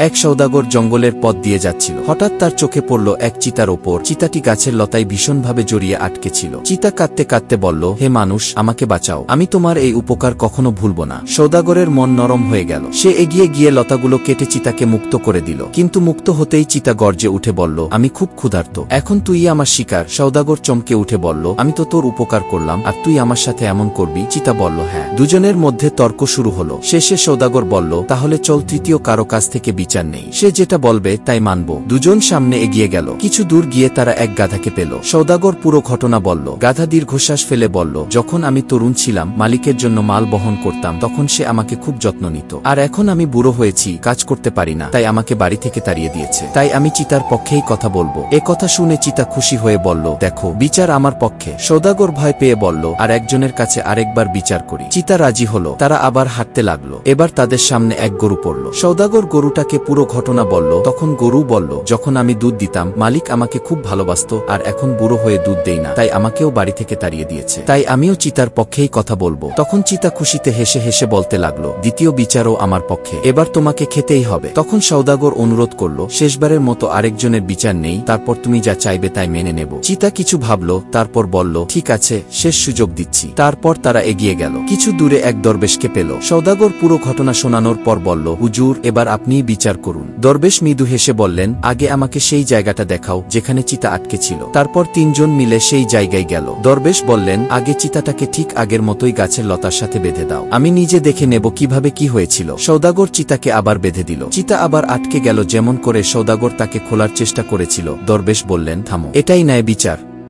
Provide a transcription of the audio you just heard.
এক সওদাগর জঙ্গলের পথ দিয়ে যাচ্ছিল। হঠাৎ তার চোখে পড়ল এক চিতার ওপর। চিতাটি গাছের লতায় ভীষণভাবে জড়িয়ে আটকে ছিল। চিতা কাঁদতে কাঁদতে বলল, হে মানুষ, আমাকে বাঁচাও, আমি তোমার এই উপকার কখনো ভুলব না। সওদাগরের মন নরম হয়ে গেল। সে এগিয়ে গিয়ে লতাগুলো কেটে চিতাকে মুক্ত করে দিল। কিন্তু মুক্ত হতেই চিতা গর্জে উঠে বলল, আমি খুব ক্ষুধার্ত, এখন তুই আমার শিকার। সওদাগর চমকে উঠে বলল, আমি তো তোর উপকার করলাম, আর তুই আমার সাথে এমন করবি? চিতা বলল, হ্যাঁ। দুজনের মধ্যে তর্ক শুরু হলো। শেষে সওদাগর বলল, তাহলে চল, তৃতীয় কারো কাছ থেকে বিচার নেই, সে যেটা বলবে তাই মানব। দুজন সামনে এগিয়ে গেল। কিছু দূর গিয়ে তারা এক গাধাকে পেল। সওদাগর পুরো ঘটনা বলল। গাধা দীর্ঘশ্বাস ফেলে বলল, যখন আমি তরুণ ছিলাম, মালিকের জন্য মাল বহন করতাম, তখন সে আমাকে খুব যত্ন নিত। আর এখন আমি বুড়ো হয়েছি, কাজ করতে পারি না, তাই আমাকে বাড়ি থেকে তাড়িয়ে দিয়েছে। তাই আমি চিতার পক্ষেই কথা বলবো। এ কথা শুনে চিতা খুশি হয়ে বলল, দেখো, বিচার আমার পক্ষে। সওদাগর ভয় পেয়ে বলল, আর একজনের কাছে আরেকবার বিচার করি। চিতা রাজি হলো। তারা আবার হাঁটতে লাগলো। এবার তাদের সামনে এক গরু পড়ল। সওদাগর গরুটাকে পুরো ঘটনা বলল। তখন গরু বলল, যখন আমি দুধ দিতাম, মালিক আমাকে খুব ভালোবাসত, আর এখন বুড়ো হয়ে দুধ দেই না, তাই আমাকেও বাড়ি থেকে তাড়িয়ে দিয়েছে। তাই আমিও চিতার পক্ষেই কথা বলবো। তখন চিতা খুশিতে হেসে হেসে বলতে লাগলো, দ্বিতীয় বিচারও আমার পক্ষে, এবার তোমাকে খেতেই হবে। তখন সওদাগর অনুরোধ করলো, শেষবারের মতো আরেকজনের বিচার নেই, তারপর তুমি যা চাইবে তাই মেনে নেব। চিতা কিছু ভাবলো, তারপর বলল, ঠিক আছে, শেষ সুযোগ দিচ্ছি। তারপর তারা এগিয়ে গেল। কিছু দূরে এক দরবেশকে পেল। সওদাগর পুরো ঘটনা শোনানোর পর বলল, হুজুর, এবার আপনিই বিচার করুন। দরবেশ মৃদু হেসে বললেন, আগে আমাকে সেই জায়গাটা দেখাও যেখানে চিতা আটকে ছিল। তারপর তিনজন মিলে সেই জায়গায় গেল। দরবেশ বললেন, আগে চিতাটাকে ঠিক আগের মতোই গাছের লতার সাথে বেঁধে দাও, আমি নিজে দেখে নেব কিভাবে কি হয়েছিল। সওদাগর চিতাকে আবার বেঁধে দিল। চিতা আবার আটকে গেল যেমন করে সওদাগর তাকে খোলার চেষ্টা করেছিল। দরবেশ বললেন, থামো, এটাই ন্যায় বিচার।